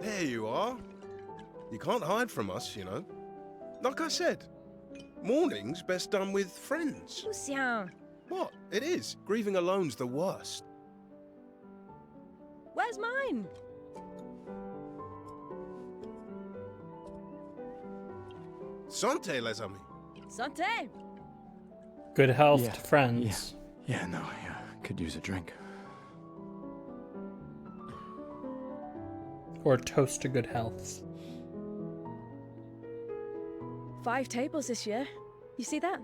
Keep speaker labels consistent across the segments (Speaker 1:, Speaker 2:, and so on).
Speaker 1: There you are. You can't hide from us, you know. Like I said, mourning's best done with friends.
Speaker 2: Lucien,
Speaker 1: What? It is. Grieving alone's the worst.
Speaker 2: where's mine?
Speaker 1: Santé, les amis.
Speaker 2: Santé.
Speaker 3: Good health
Speaker 4: Yeah,
Speaker 3: to friends.
Speaker 4: Yeah, could use a drink.
Speaker 3: Or a toast to good health.
Speaker 2: 5 tables this year. You see that?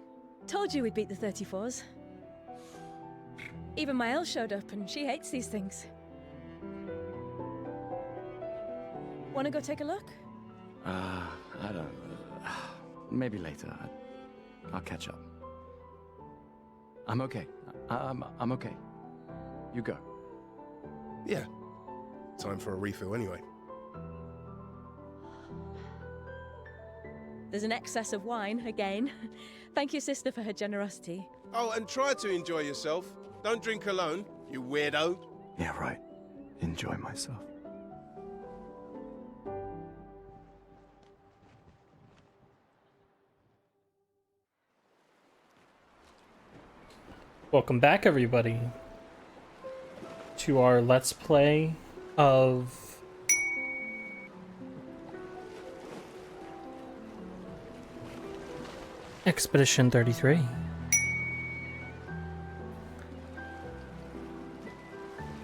Speaker 2: Told you we'd beat the 34s. Even my Elle showed up and she hates these things. Wanna go take a look?
Speaker 4: I don't... maybe later. I'll catch up. I'm okay. I'm okay. You go.
Speaker 1: Yeah. Time for a refill anyway.
Speaker 2: There's an excess of wine, again. Thank your sister for her generosity.
Speaker 1: Oh, and try to enjoy yourself. Don't drink alone, you weirdo.
Speaker 4: Yeah, right. Enjoy myself.
Speaker 3: Welcome back, everybody, to our Let's Play of Expedition 33.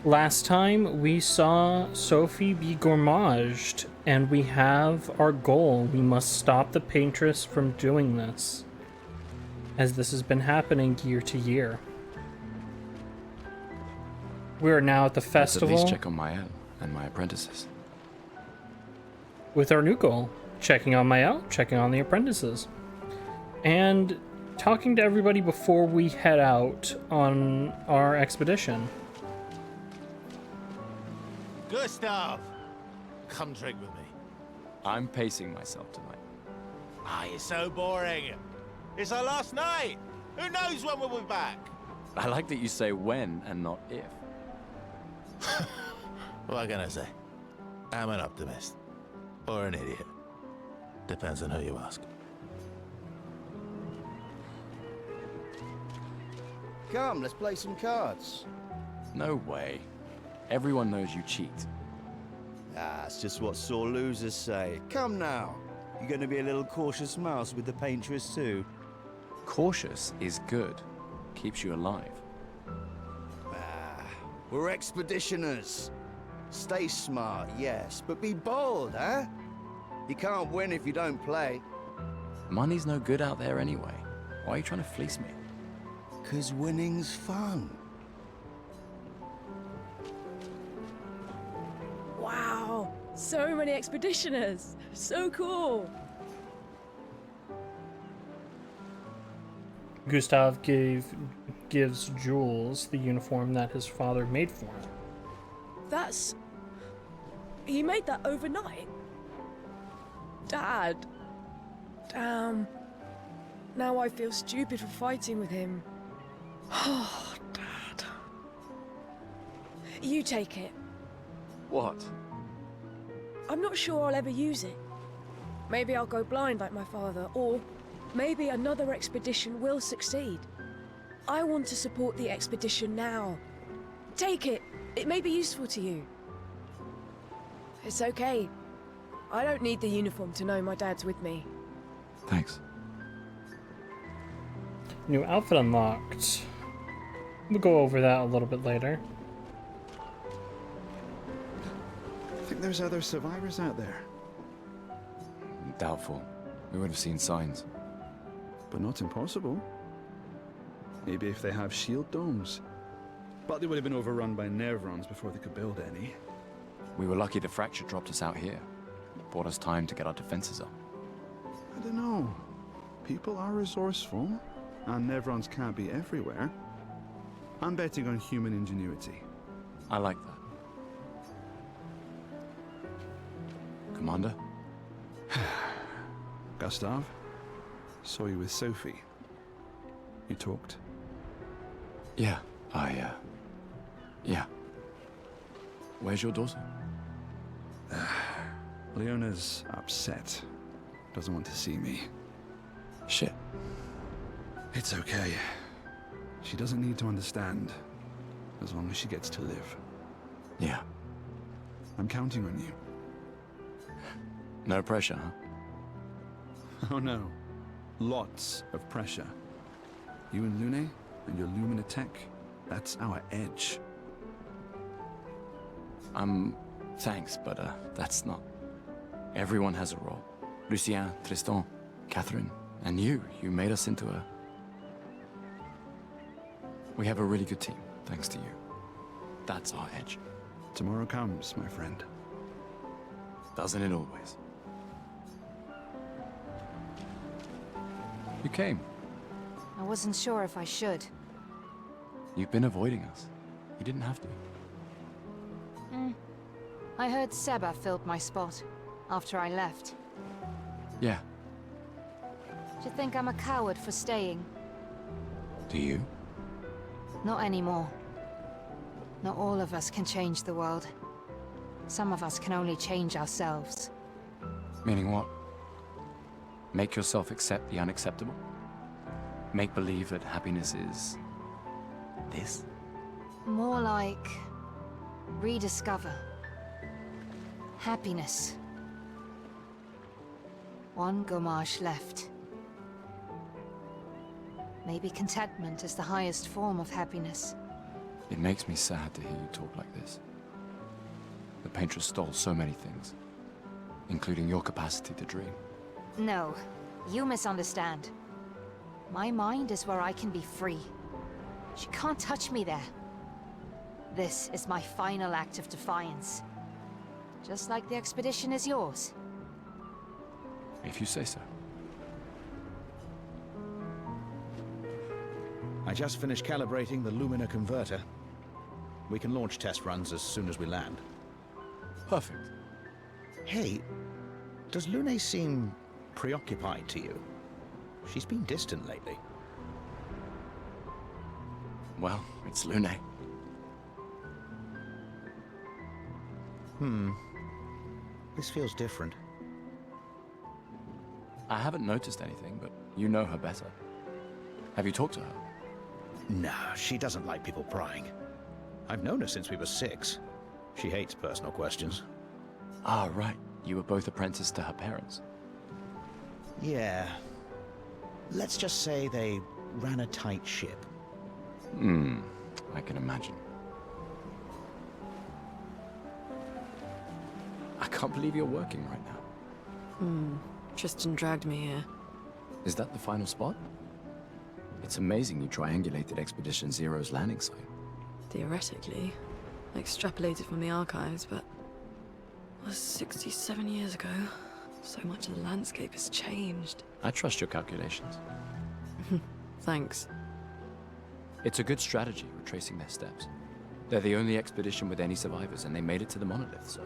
Speaker 3: Last time we saw Sophie be gourmaged, and we have our goal. We must stop the paintress from doing this, as this has been happening year to year. We are now at the
Speaker 4: Let's
Speaker 3: festival
Speaker 4: at least check on Maëlle and my apprentices.
Speaker 3: with our new goal, checking on Maëlle, checking on the apprentices, and talking to everybody before we head out on our expedition.
Speaker 5: Gustav! Come drink with me.
Speaker 4: I'm pacing myself tonight.
Speaker 5: Ah, you're so boring. It's our last night. Who knows when we'll be back?
Speaker 4: I like that you say when and not if.
Speaker 5: What can I say? I'm an optimist. Or an idiot. Depends on who you ask.
Speaker 6: Come, let's play some cards.
Speaker 4: No way. Everyone knows you cheat.
Speaker 6: Ah, it's just what sore losers say. Come now. You're going to be a little cautious mouse with the paintress too.
Speaker 4: Cautious is good. Keeps you alive.
Speaker 6: Ah, we're expeditioners. Stay smart, yes, but be bold, huh? You can't win if you don't play.
Speaker 4: Money's no good out there anyway. Why are you trying to fleece me?
Speaker 6: 'Cause winning's fun.
Speaker 2: Wow, so many expeditioners. So cool.
Speaker 3: Gustav gives Jules the uniform that his father made for him.
Speaker 2: That's... He made that overnight? Dad. Damn. Now I feel stupid for fighting with him. Oh, Dad. You take it.
Speaker 4: What?
Speaker 2: I'm not sure I'll ever use it. Maybe I'll go blind like my father, or maybe another expedition will succeed. I want to support the expedition now. Take it. It may be useful to you. It's okay. I don't need the uniform to know my dad's with me.
Speaker 4: Thanks.
Speaker 3: New outfit unlocked. We'll go over that a little bit later.
Speaker 7: I think there's other survivors out there,
Speaker 4: Doubtful. We would have seen signs.
Speaker 7: but not impossible. Maybe if they have shield domes. But they would have been overrun by Nevrons before they could build any.
Speaker 4: We were lucky the fracture dropped us out here. Bought us time to get our defenses up.
Speaker 7: I don't know. People are resourceful, and Nevrons can't be everywhere. I'm betting on human ingenuity.
Speaker 4: I like that. Commander?
Speaker 7: Gustav, saw you with Sophie. You talked?
Speaker 4: Yeah, yeah. Where's your daughter?
Speaker 7: Leona's upset. Doesn't want to see me.
Speaker 4: Shit.
Speaker 7: It's okay. She doesn't need to understand, as long as she gets to live.
Speaker 4: Yeah.
Speaker 7: I'm counting on you.
Speaker 4: No pressure, huh?
Speaker 7: Oh no. Lots of pressure. You and Lune and your Lumina tech, that's our edge.
Speaker 4: Thanks, but that's not... Everyone has a role. Lucien, Tristan, Catherine, and you made us into a... We have a really good team, thanks to you. That's our edge.
Speaker 7: Tomorrow comes, my friend.
Speaker 4: Doesn't it always? You came.
Speaker 8: I wasn't sure if I should.
Speaker 4: You've been avoiding us. You didn't have to.
Speaker 8: I heard Seba filled my spot after I left.
Speaker 4: Yeah.
Speaker 8: Do you think I'm a coward for staying?
Speaker 4: Do you?
Speaker 8: Not anymore. Not all of us can change the world. Some of us can only change ourselves.
Speaker 4: Meaning what? Make yourself accept the unacceptable? Make believe that happiness is... this?
Speaker 8: More like... rediscover. Happiness. One Gommage left. Maybe contentment is the highest form of happiness.
Speaker 4: It makes me sad to hear you talk like this. The Paintress stole so many things, including your capacity to dream.
Speaker 8: No, you misunderstand. My mind is where I can be free. She can't touch me there. This is my final act of defiance. Just like the expedition is yours.
Speaker 4: If you say so.
Speaker 9: I just finished calibrating the Lumina converter. We can launch test runs as soon as we land.
Speaker 4: Perfect.
Speaker 9: Hey, does Lune seem preoccupied to you? She's been distant lately.
Speaker 4: Well, it's Lune.
Speaker 9: This feels different.
Speaker 4: I haven't noticed anything, but you know her better. Have you talked to her?
Speaker 9: No, she doesn't like people prying. I've known her since we were 6. She hates personal questions.
Speaker 4: Ah, right. You were both apprenticed to her parents.
Speaker 9: Yeah. Let's just say they ran a tight ship.
Speaker 4: I can imagine. I can't believe you're working right now.
Speaker 10: Tristan dragged me here.
Speaker 4: Is that the final spot? It's amazing you triangulated Expedition Zero's landing site.
Speaker 10: Theoretically. I extrapolated from the archives, but... it was 67 years ago. So much of the landscape has changed.
Speaker 4: I trust your calculations.
Speaker 10: Thanks.
Speaker 4: It's a good strategy, retracing their steps. They're the only expedition with any survivors, and they made it to the monolith, so...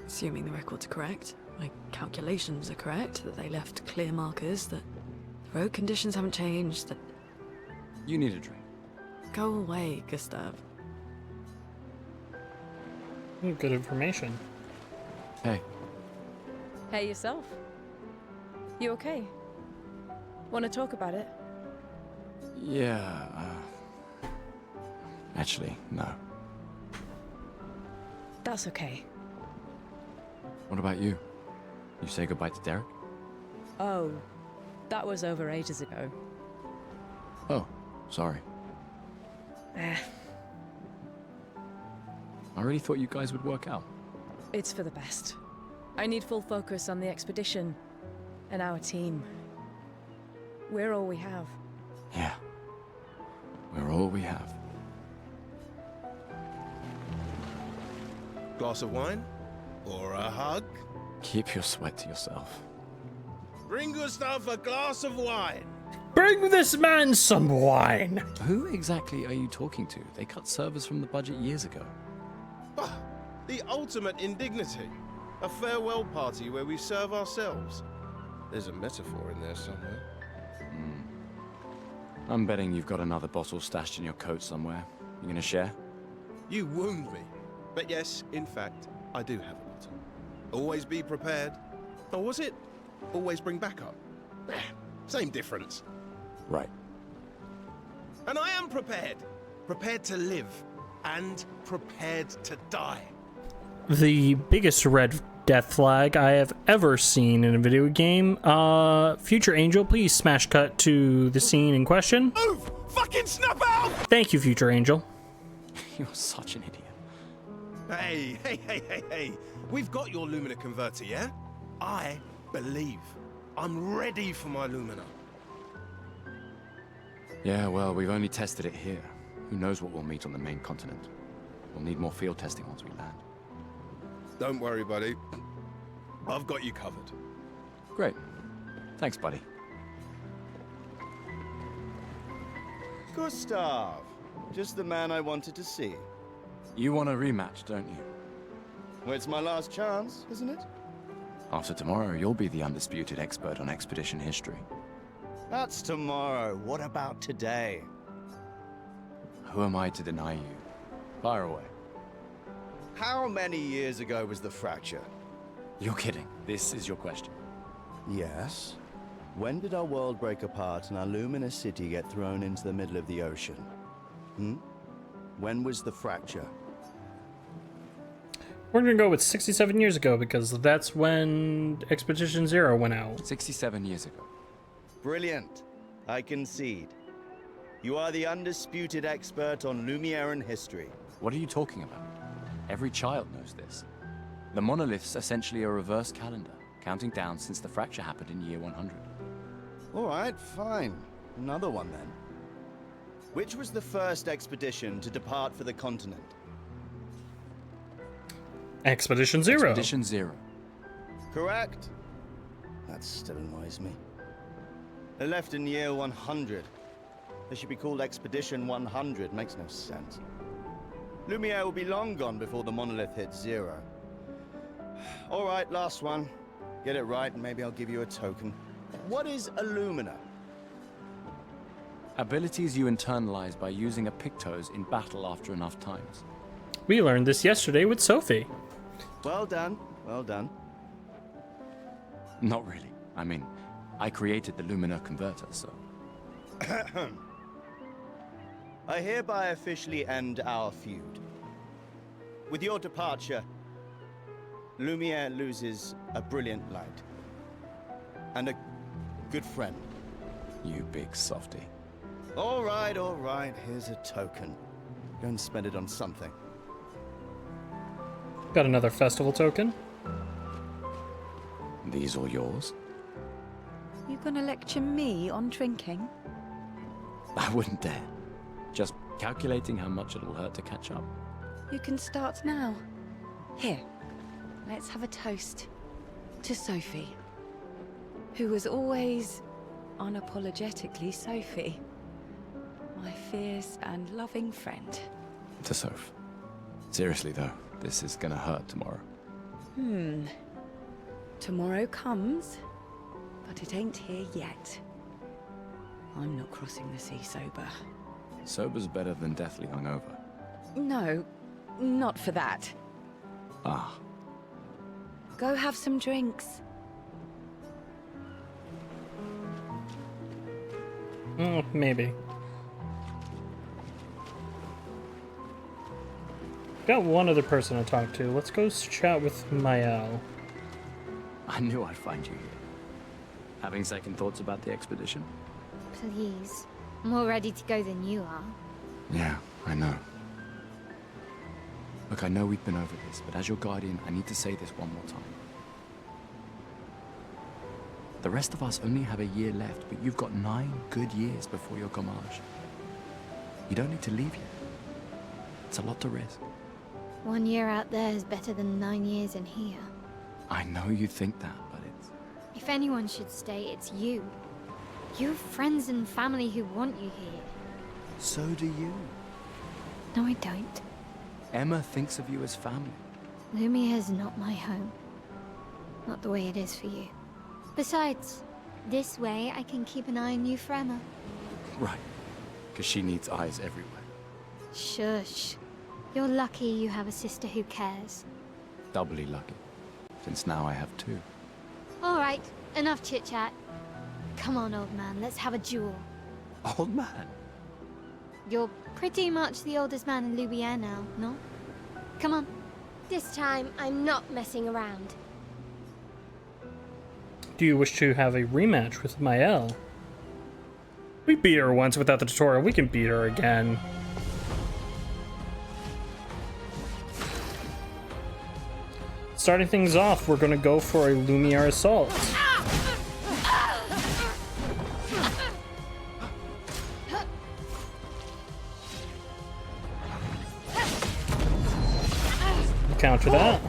Speaker 10: Assuming the records are correct, my calculations are correct, that they left clear markers, that the road conditions haven't changed, that...
Speaker 4: You need a drink.
Speaker 10: Go away, Gustav.
Speaker 3: Good information.
Speaker 4: Hey.
Speaker 2: Hey, yourself. You okay? Want to talk about it?
Speaker 4: Yeah, actually, no.
Speaker 2: That's okay.
Speaker 4: What about you? You say goodbye to Derek?
Speaker 2: Oh, that was over ages ago.
Speaker 4: Oh, sorry. I really thought you guys would work out.
Speaker 2: It's for the best. I need full focus on the expedition and our team. We're all we have.
Speaker 4: Yeah. We're all we have.
Speaker 1: Glass of wine? Or a hug?
Speaker 4: Keep your sweat to yourself.
Speaker 1: Bring Gustav a glass of wine.
Speaker 3: Bring this man some wine!
Speaker 4: Who exactly are you talking to? They cut servers from the budget years ago.
Speaker 1: Ah, the ultimate indignity. A farewell party where we serve ourselves. There's a metaphor in there somewhere.
Speaker 4: I'm betting you've got another bottle stashed in your coat somewhere. You gonna share?
Speaker 1: You wound me. But yes, in fact, I do have a bottle. Always be prepared. Or was it always bring backup? Same difference.
Speaker 4: Right.
Speaker 1: And I am prepared. Prepared to live. And prepared to die.
Speaker 3: The biggest red death flag I have ever seen in a video game. Future Angel, please smash cut to the scene in question.
Speaker 1: Move! Fucking snap out!
Speaker 3: Thank you, Future Angel.
Speaker 4: You're such an idiot.
Speaker 1: Hey. We've got your Lumina converter, yeah? I believe. I'm ready for my Lumina.
Speaker 4: Yeah, well, we've only tested it here. Who knows what we'll meet on the main continent? We'll need more field testing once we land.
Speaker 1: Don't worry, buddy. I've got you covered.
Speaker 4: Great. Thanks, buddy.
Speaker 6: Gustav. Just the man I wanted to see.
Speaker 4: You want a rematch, don't you?
Speaker 6: Well, it's my last chance, isn't it?
Speaker 4: After tomorrow, you'll be the undisputed expert on expedition history.
Speaker 6: That's tomorrow. What about today?
Speaker 4: Who am I to deny you? Fire away.
Speaker 6: How many years ago was the fracture?
Speaker 4: You're kidding. This is your question.
Speaker 6: Yes. When did our world break apart and our luminous city get thrown into the middle of the ocean? When was the fracture?
Speaker 3: We're gonna go with 67 years ago because that's when Expedition Zero went out.
Speaker 4: 67 years ago.
Speaker 6: Brilliant. I concede. You are the undisputed expert on Lumieran history.
Speaker 4: What are you talking about? Every child knows this. The monolith's essentially a reverse calendar, counting down since the fracture happened in year 100.
Speaker 6: All right, fine. Another one then. Which was the first expedition to depart for the continent?
Speaker 3: Expedition Zero.
Speaker 4: Expedition Zero.
Speaker 6: Correct. That still annoys me. They left in year 100. They should be called Expedition 100. Makes no sense. Lumiere will be long gone before the monolith hits zero. All right, last one. Get it right and maybe I'll give you a token. What is Illumina?
Speaker 4: Abilities you internalize by using a Pictos in battle after enough times.
Speaker 3: We learned this yesterday with Sophie.
Speaker 6: Well done, well done.
Speaker 4: Not really. I mean, I created the Lumina converter, so...
Speaker 6: I hereby officially end our feud. With your departure, Lumiere loses a brilliant light. And a good friend.
Speaker 4: You big softy.
Speaker 6: All right, here's a token. Go and spend it on something.
Speaker 3: Got another festival token.
Speaker 4: These all yours?
Speaker 11: You gonna lecture me on drinking?
Speaker 4: I wouldn't dare. Just calculating how much it'll hurt to catch up.
Speaker 11: You can start now. Here, let's have a toast to Sophie, who was always unapologetically Sophie, my fierce and loving friend.
Speaker 4: To Soph. Seriously though, this is gonna hurt tomorrow.
Speaker 11: Tomorrow comes, but it ain't here yet. I'm not crossing the sea sober.
Speaker 4: Sober's better than deathly hungover.
Speaker 11: No, not for that.
Speaker 4: Ah.
Speaker 11: Go have some drinks.
Speaker 3: Maybe. Got one other person to talk to. Let's go chat with Mael.
Speaker 4: I knew I'd find you here. Having second thoughts about the expedition?
Speaker 8: Please. More ready to go than you are.
Speaker 4: Yeah, I know. Look, I know we've been over this, but as your guardian, I need to say this one more time. The rest of us only have a year left, but you've got 9 good years before your gommage. You don't need to leave yet. It's a lot to risk.
Speaker 8: 1 year out there is better than 9 years in here.
Speaker 4: I know you think that, but it's...
Speaker 8: If anyone should stay, it's you. You have friends and family who want you here.
Speaker 6: So do you.
Speaker 8: No, I don't.
Speaker 4: Emma thinks of you as family.
Speaker 8: Lumiere's not my home. Not the way it is for you. Besides, this way I can keep an eye on you for Emma.
Speaker 4: Right. Because she needs eyes everywhere.
Speaker 8: Shush. You're lucky you have a sister who cares.
Speaker 4: Doubly lucky. since now I have 2.
Speaker 12: All right, enough chit-chat. Come on, old man, let's have a duel.
Speaker 4: Old man?
Speaker 12: You're pretty much the oldest man in Lumiere now, no? Come on. This time, I'm not messing around.
Speaker 3: Do you wish to have a rematch with Mael? We beat her once without the tutorial. We can beat her again. Starting things off, we're going to go for a Lumiere assault. Counter that.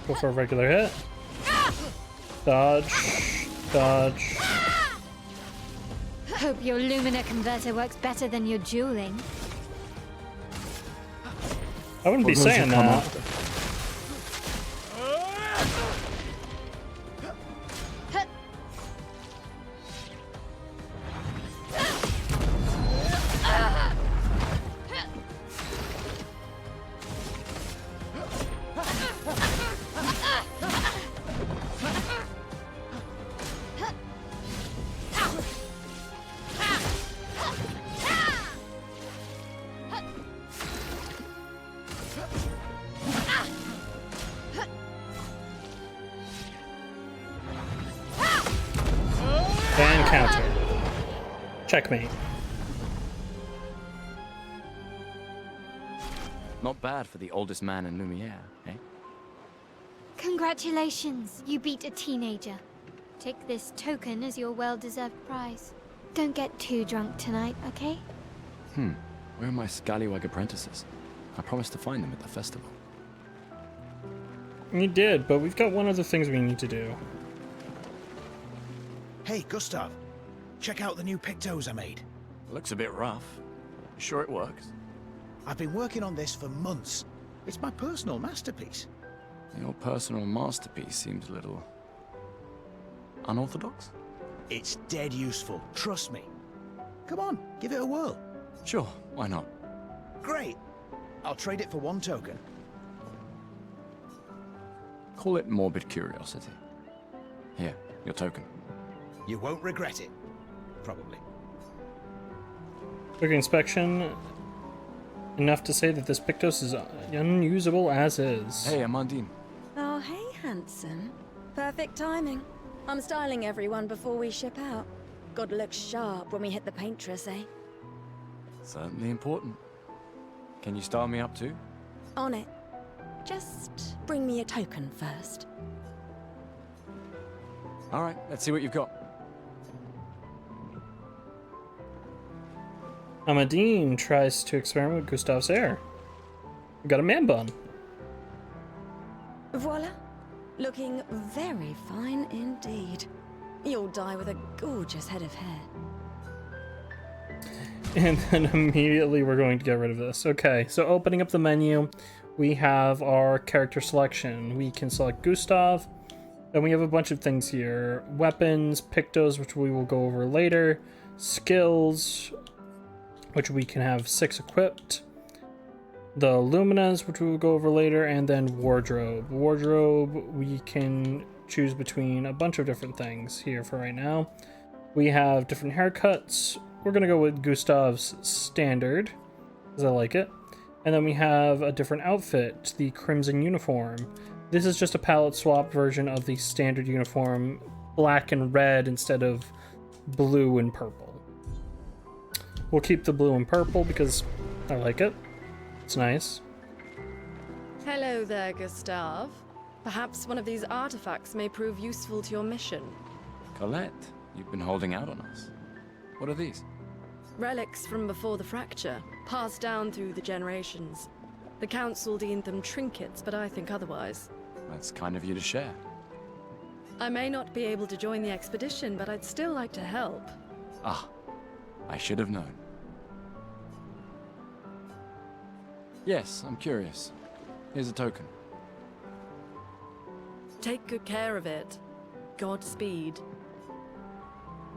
Speaker 3: Go for a regular hit. Dodge. Dodge.
Speaker 12: Hope your Lumina converter works better than your dueling.
Speaker 3: I wouldn't be saying that. And counter. Checkmate.
Speaker 4: Not bad for the oldest man in Lumiere, eh?
Speaker 12: Congratulations, you beat a teenager. Take this token as your well-deserved prize. Don't get too drunk tonight, okay?
Speaker 4: Where are my scallywag apprentices? I promised to find them at the festival.
Speaker 3: You did, but we've got one other things we need to do.
Speaker 9: Hey, Gustav. Check out the new pictos I made.
Speaker 4: Looks a bit rough. You sure it works?
Speaker 9: I've been working on this for months. It's my personal masterpiece.
Speaker 4: Your personal masterpiece seems a little unorthodox.
Speaker 9: It's dead useful, trust me. Come on, give it a whirl.
Speaker 4: Sure, why not?
Speaker 9: Great. I'll trade it for 1 token.
Speaker 4: Call it morbid curiosity. Here, your token.
Speaker 9: You won't regret it. Probably.
Speaker 3: Quick inspection. Enough to say that this Pictos is unusable as is.
Speaker 4: Hey, Amandine.
Speaker 11: Oh, hey, handsome. Perfect timing. I'm styling everyone before we ship out. Gotta look sharp when we hit the paintress, eh?
Speaker 4: Certainly important. Can you style me up too?
Speaker 11: On it. Just bring me a token first.
Speaker 4: Alright, let's see what you've got.
Speaker 3: Amadine tries to experiment with Gustav's hair. We got a man bun.
Speaker 11: Voila. Looking very fine indeed. You'll die with a gorgeous head of hair.
Speaker 3: And then immediately we're going to get rid of this. Okay, so opening up the menu, we have our character selection. We can select Gustav, and we have a bunch of things here. Weapons, Pictos, which we will go over later, skills, which we can have 6 equipped, the Luminas, which we will go over later, and then wardrobe. Wardrobe, we can choose between a bunch of different things here for right now. We have different haircuts. We're going to go with Gustav's standard, because I like it. And then we have a different outfit, the Crimson uniform. This is just a palette swap version of the standard uniform, black and red instead of blue and purple. We'll keep the blue and purple because I like it. It's nice.
Speaker 10: Hello there, Gustav. Perhaps one of these artifacts may prove useful to your mission.
Speaker 4: Colette, you've been holding out on us. What are these?
Speaker 10: Relics from before the fracture, passed down through the generations. The council deemed them trinkets, but I think otherwise.
Speaker 4: That's kind of you to share.
Speaker 10: I may not be able to join the expedition, but I'd still like to help.
Speaker 4: Ah, I should have known. Yes, I'm curious. Here's a token.
Speaker 10: Take good care of it. Godspeed.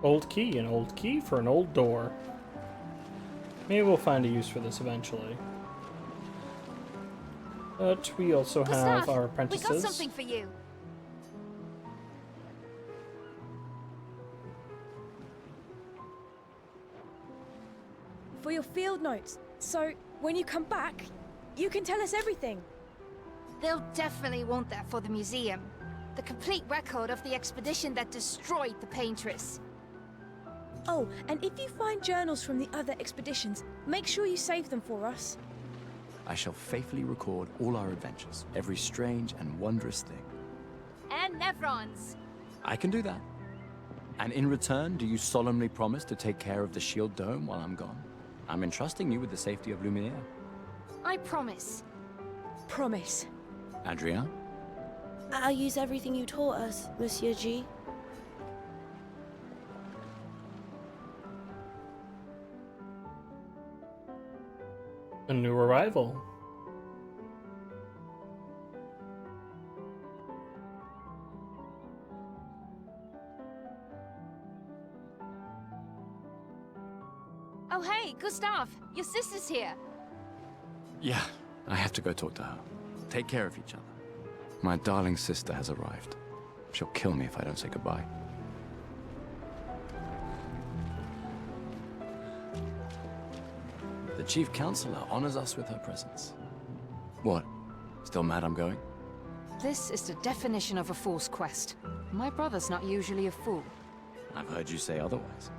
Speaker 3: Old key, an old key for an old door. Maybe we'll find a use for this eventually. But we also have
Speaker 8: Gustav,
Speaker 3: our
Speaker 8: we
Speaker 3: apprentices.
Speaker 8: got something for you.
Speaker 2: For your field notes. So, when you come back, you can tell us everything.
Speaker 8: They'll definitely want that for the museum. The complete record of the expedition that destroyed the Paintress.
Speaker 2: Oh, and if you find journals from the other expeditions, make sure you save them for us.
Speaker 4: I shall faithfully record all our adventures, every strange and wondrous thing.
Speaker 8: And Nevrons.
Speaker 4: I can do that. And in return, do you solemnly promise to take care of the Shield Dome while I'm gone? I'm entrusting you with the safety of Lumiere.
Speaker 8: I promise.
Speaker 2: Promise.
Speaker 4: Adrien?
Speaker 13: I'll use everything you taught us, Monsieur G.
Speaker 3: A new arrival.
Speaker 8: Oh hey, Gustav, your sister's here.
Speaker 4: Yeah, I have to go talk to her. Take care of each other. My darling sister has arrived. She'll kill me if I don't say goodbye. The Chief Counselor honors us with her presence. What? Still mad I'm going?
Speaker 8: This is the definition of a fool's quest. My brother's not usually a fool.
Speaker 4: I've heard you say otherwise.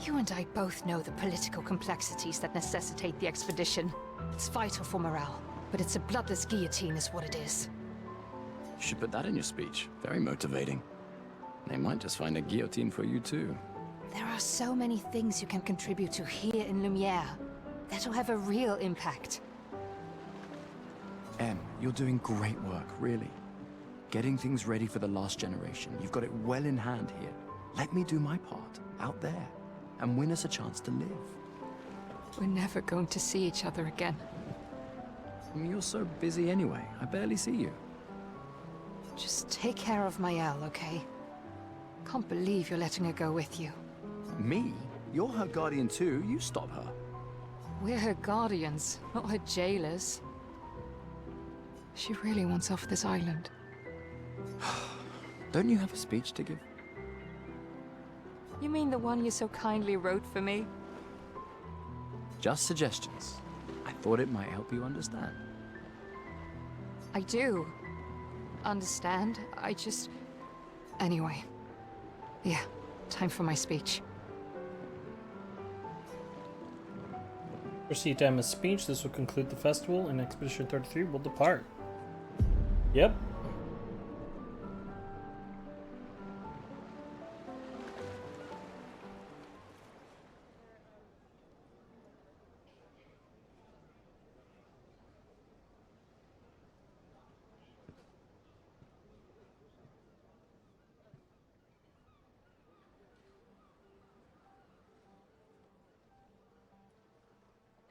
Speaker 8: You and I both know the political complexities that necessitate the expedition. It's vital for morale, but it's a bloodless guillotine is what it is.
Speaker 4: You should put that in your speech. Very motivating. They might just find a guillotine for you too.
Speaker 8: There are so many things you can contribute to here in Lumiere that'll have a real impact.
Speaker 4: Em, you're doing great work, really. Getting things ready for the last generation. You've got it well in hand here. Let me do my part, out there, and win us a chance to live.
Speaker 8: We're never going to see each other again.
Speaker 4: You're so busy anyway. I barely see you.
Speaker 8: Just take care of Maëlle, okay? Can't believe you're letting her go with you.
Speaker 4: Me? You're her guardian too. You stop her.
Speaker 8: We're her guardians, not her jailers. She really wants off this island.
Speaker 4: Don't you have a speech to give?
Speaker 8: You mean the one you so kindly wrote for me?
Speaker 4: Just suggestions. I thought it might help you understand.
Speaker 8: I do. Understand? I just... Anyway. Yeah, time for my speech.
Speaker 3: Proceed to Emma's speech. This will conclude the festival, and Expedition 33 will depart. Yep.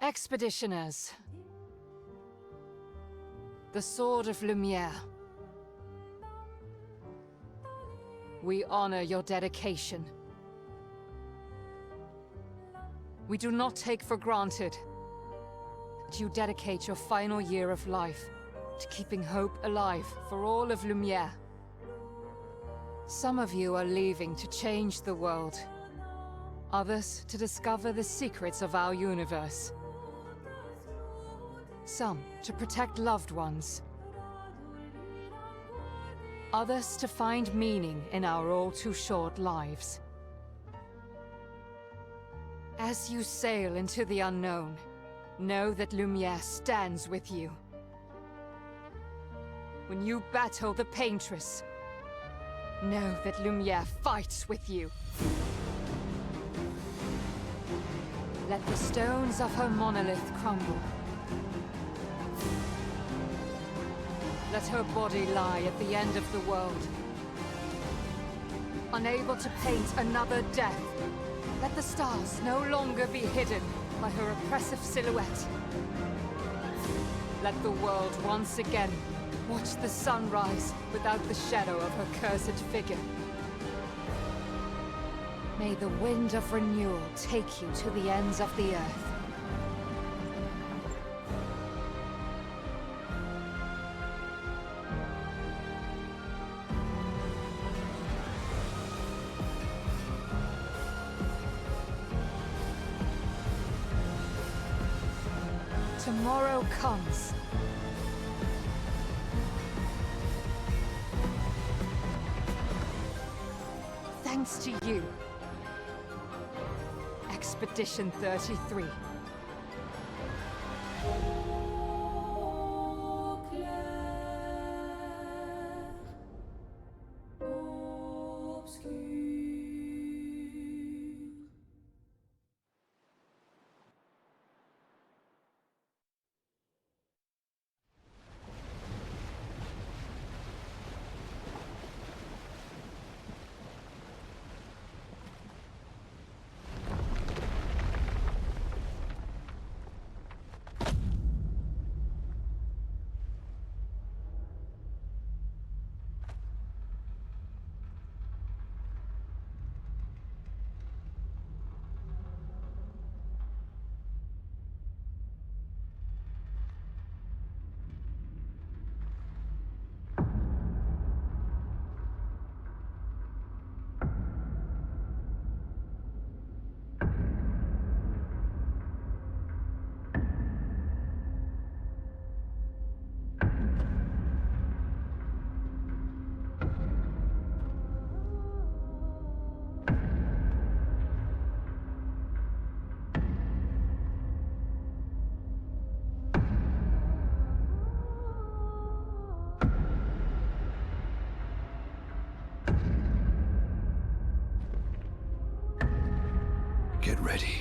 Speaker 8: Expeditioners. The Sword of Lumiere. We honor your dedication. We do not take for granted that you dedicate your final year of life to keeping hope alive for all of Lumiere. Some of you are leaving to change the world. Others to discover the secrets of our universe. Some to protect loved ones. Others to find meaning in our all-too-short lives. As you sail into the unknown, know that Lumiere stands with you. When you battle the Paintress, know that Lumiere fights with you. Let the stones of her monolith crumble. Let her body lie at the end of the world. Unable to paint another death, let the stars no longer be hidden by her oppressive silhouette. Let the world once again watch the sun rise without the shadow of her cursed figure. May the wind of renewal take you to the ends of the earth. Tomorrow comes. Thanks to you. Expedition 33.
Speaker 7: Get ready.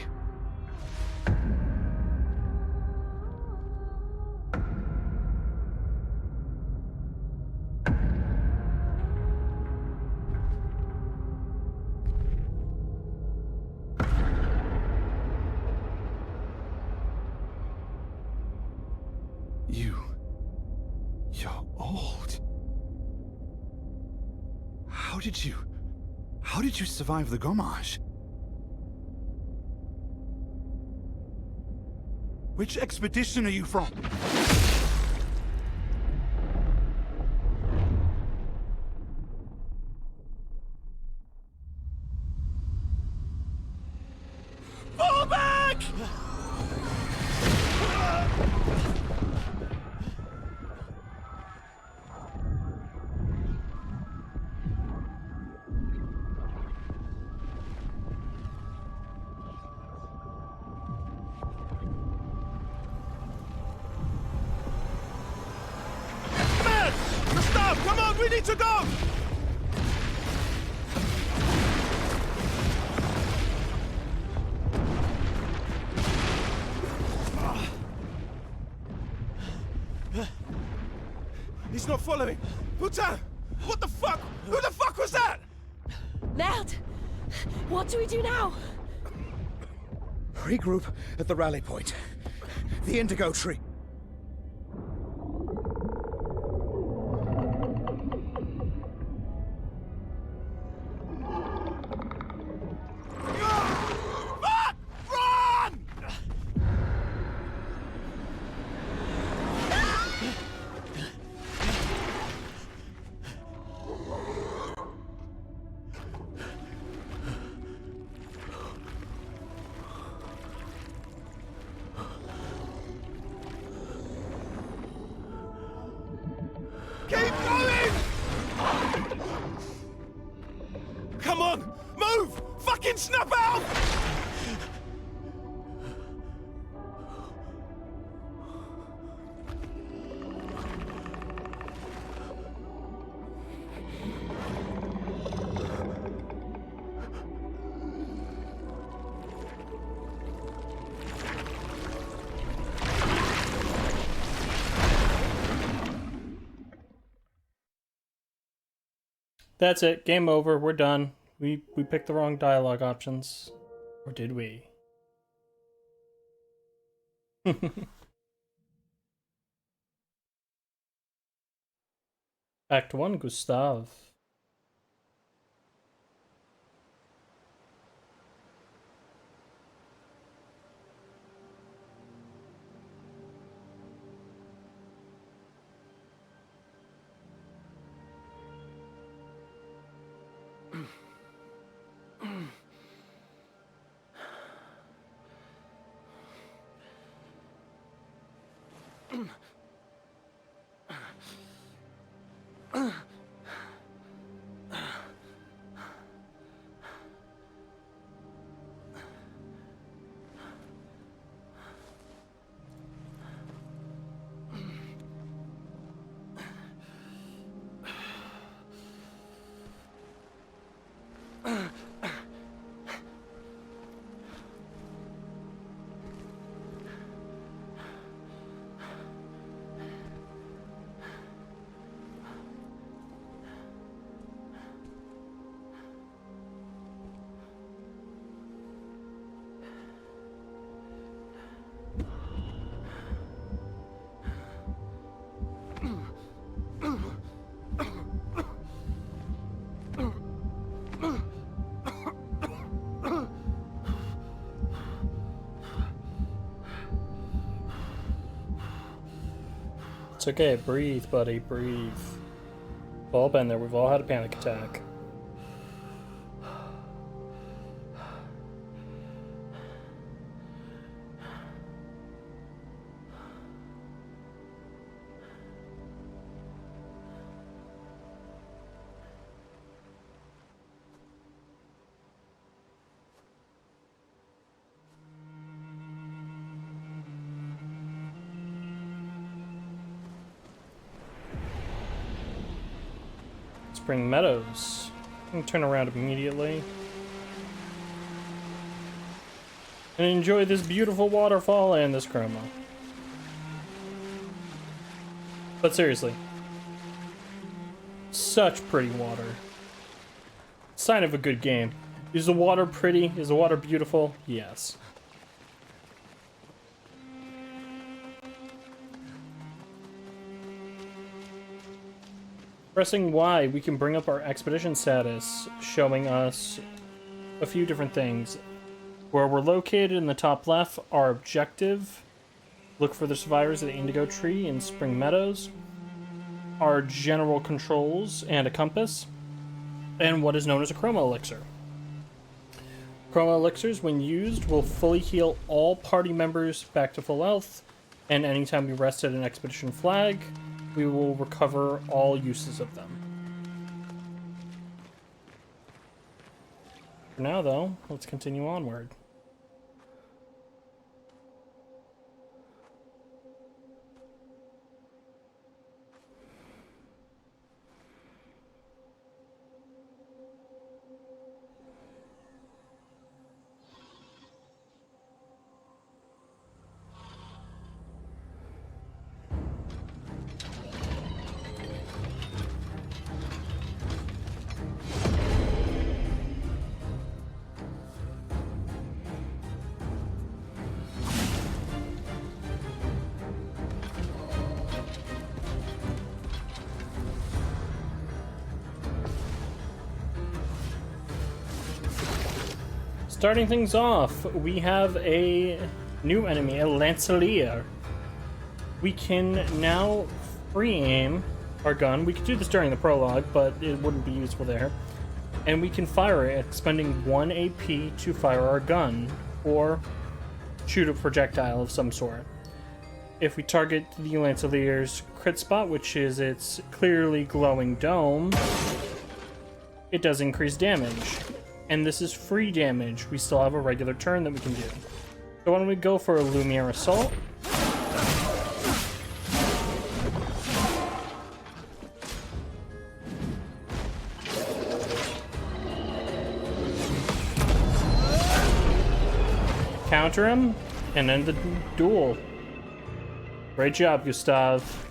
Speaker 7: You're old. How did you survive the Gommage? Which expedition are you from?
Speaker 1: Fall back! Man! Stop! Come on, we need to go! He's not following. Putain! What the fuck? Who the fuck was that?
Speaker 2: Ned! What do we do now?
Speaker 9: Regroup at the rally point. The Indigo Tree.
Speaker 1: Fuck! Run! Keep going! Come on! Move! Fucking snap out!
Speaker 3: That's it. Game over. We're done. We picked the wrong dialogue options. Or did we? Act 1, Gustav. okay. Breathe, buddy. Breathe. We've all been there. We've all had a panic attack. Spring Meadows. I can turn around immediately. And enjoy this beautiful waterfall and this chroma. But seriously. Such pretty water. Sign of a good game. Is the water pretty? Is the water beautiful? Yes. Pressing Y, we can bring up our expedition status, showing us a few different things. Where we're located in the top left, our objective, look for the survivors of the Indigo Tree in Spring Meadows, our general controls and a compass, and what is known as a chroma elixir. Chroma elixirs, when used, will fully heal all party members back to full health, and anytime we rest at an expedition flag, we will recover all uses of them. For now, though, let's continue onward. Starting things off, we have a new enemy, a Lancelier. We can now free aim our gun. We could do this during the prologue, but it wouldn't be useful there. And we can fire it, expending 1 AP to fire our gun, or shoot a projectile of some sort. If we target the Lancelier's crit spot, which is its clearly glowing dome, it does increase damage. And this is free damage. We still have a regular turn that we can do. So why don't we go for a Lumiere Assault? Counter him, and end the duel. Great job, Gustav.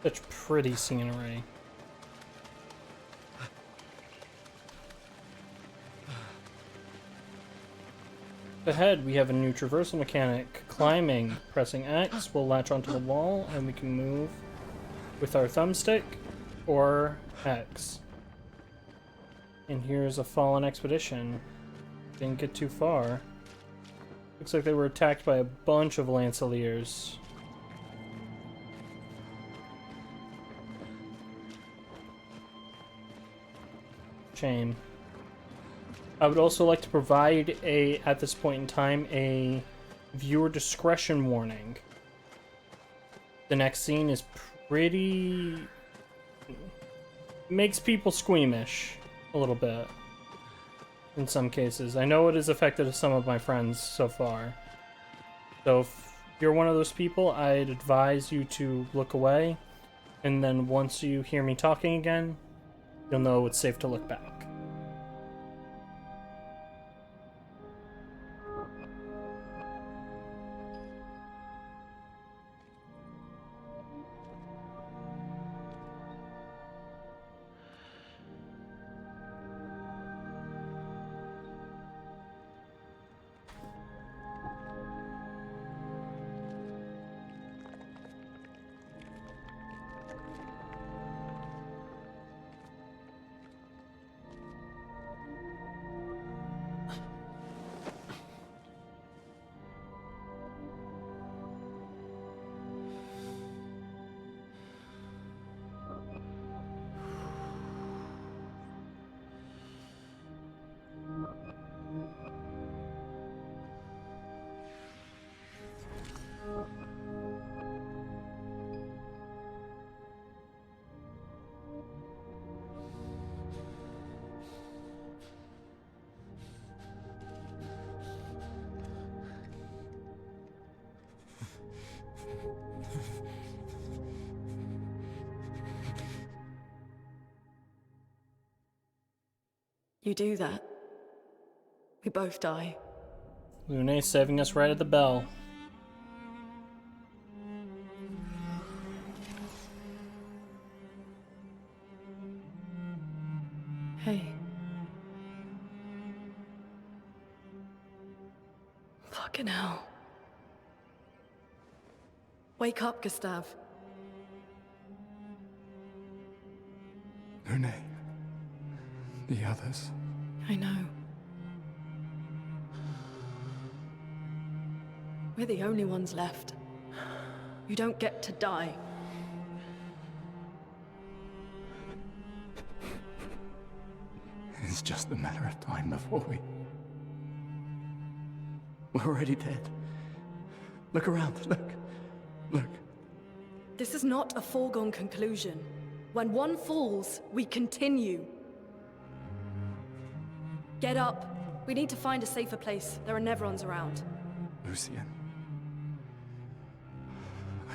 Speaker 3: Such pretty scenery. Ahead, we have a new traversal mechanic. Climbing. Pressing X will latch onto the wall, and we can move with our thumbstick or X. And here's a fallen expedition. Didn't get too far. Looks like they were attacked by a bunch of Lanceliers. Shame. I would also like to provide at this point in time, a viewer discretion warning. The next scene is pretty... makes people squeamish a little bit. in some cases. I know it has affected some of my friends so far. So if you're one of those people, I'd advise you to look away, and then once you hear me talking again, you'll know it's safe to look back.
Speaker 10: You do that, we both die.
Speaker 3: Lune saving us right at the bell.
Speaker 10: Hey. Fucking hell. Wake up, Gustav.
Speaker 4: Lune. The others.
Speaker 10: I know. We're the only ones left. You don't get to die.
Speaker 4: It's just a matter of time before we're already dead. Look around, look.
Speaker 10: This is not a foregone conclusion. When one falls, we continue. Get up. We need to find a safer place. There are Nevrons around.
Speaker 4: Lucien.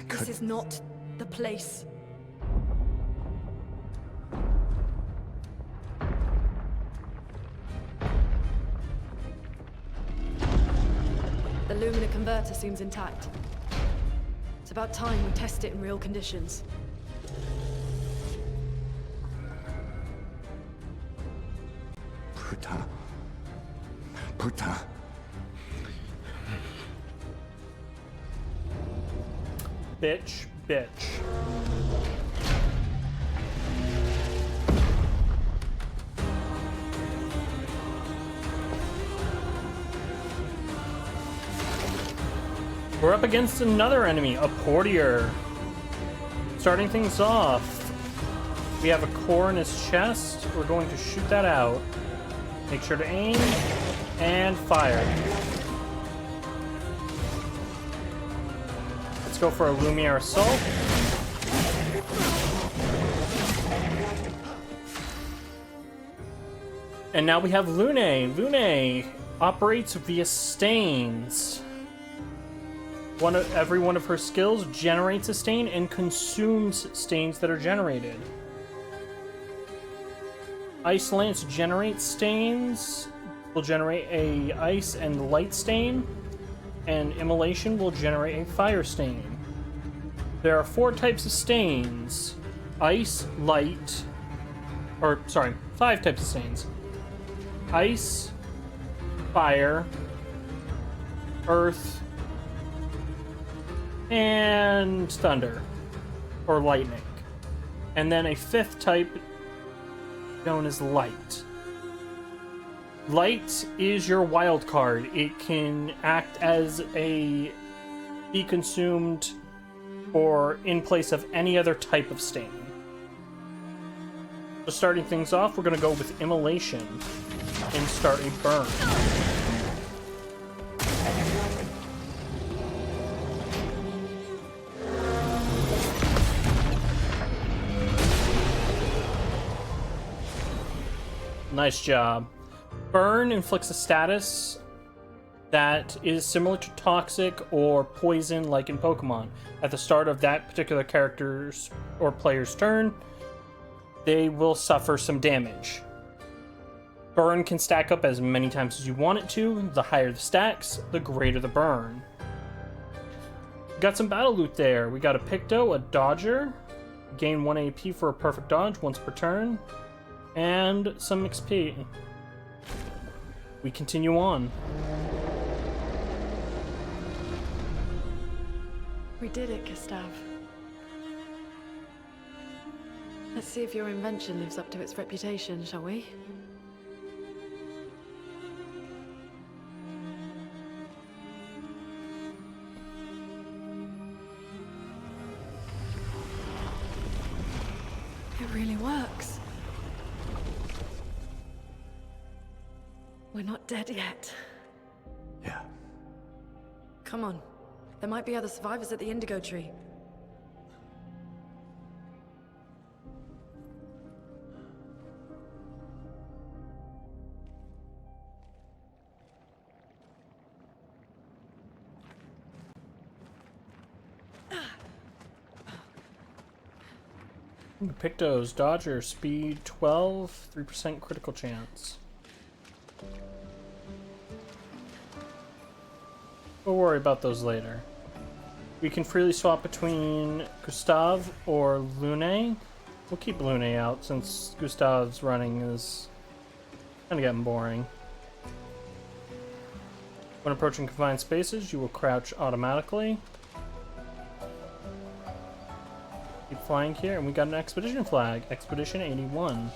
Speaker 10: This is not the place. The Lumina converter seems intact. It's about time we test it in real conditions.
Speaker 4: Putain.
Speaker 3: Bitch. We're up against another enemy, a Portier. Starting things off, we have a core in his chest. We're going to shoot that out. Make sure to aim and fire. Let's go for a Lumiere assault. And now we have Lune. Lune operates via stains. Every one of her skills generates a stain and consumes stains that are generated. Ice Lance generates stains, will generate a ice and light stain, and Immolation will generate a fire stain. There are 4 types of stains. Ice, light, 5 types of stains. Ice, fire, earth, and thunder, or lightning. And then a 5th type known as light. Light is your wild card. It can act as be consumed or in place of any other type of stain. So starting things off, we're going to go with Immolation and start a burn. Nice job. Burn inflicts a status that is similar to toxic or poison like in Pokemon. At the start of that particular character's or player's turn, they will suffer some damage. Burn can stack up as many times as you want it to. The higher the stacks, the greater the burn. Got some battle loot there. We got a Picto, a Dodger, gain 1 AP for a perfect dodge once per turn, and some XP. We continue on.
Speaker 10: We did it, Gustav. Let's see if your invention lives up to its reputation, shall we? It really works. We're not dead yet.
Speaker 4: Yeah.
Speaker 10: Come on. There might be other survivors at the Indigo Tree.
Speaker 3: Pictos, Dodger, speed 12, 3% critical chance. We'll worry about those later. We can freely swap between Gustav or Lune. We'll keep Lune out since Gustav's running is kind of getting boring. When approaching confined spaces, you will crouch automatically. Keep flying here, and we got an expedition flag. Expedition 81.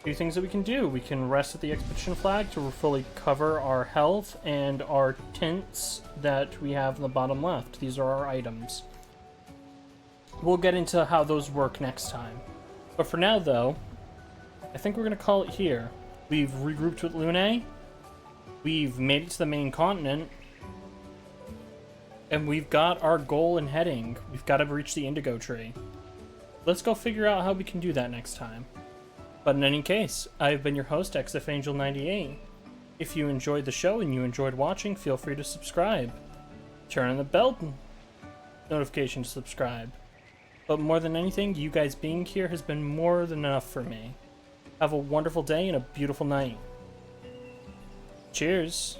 Speaker 3: Few things that we can do. We can rest at the expedition flag to fully cover our health and our tints that we have in the bottom left. These are our items. We'll get into how those work next time. But for now, though, I think we're going to call it here. We've regrouped with Lune. We've made it to the main continent. And we've got our goal and heading. We've got to reach the Indigo Tree. Let's go figure out how we can do that next time. But in any case, I've been your host, XFAngel98. If you enjoyed the show and you enjoyed watching, feel free to subscribe. Turn on the bell notification to subscribe. But more than anything, you guys being here has been more than enough for me. Have a wonderful day and a beautiful night. Cheers.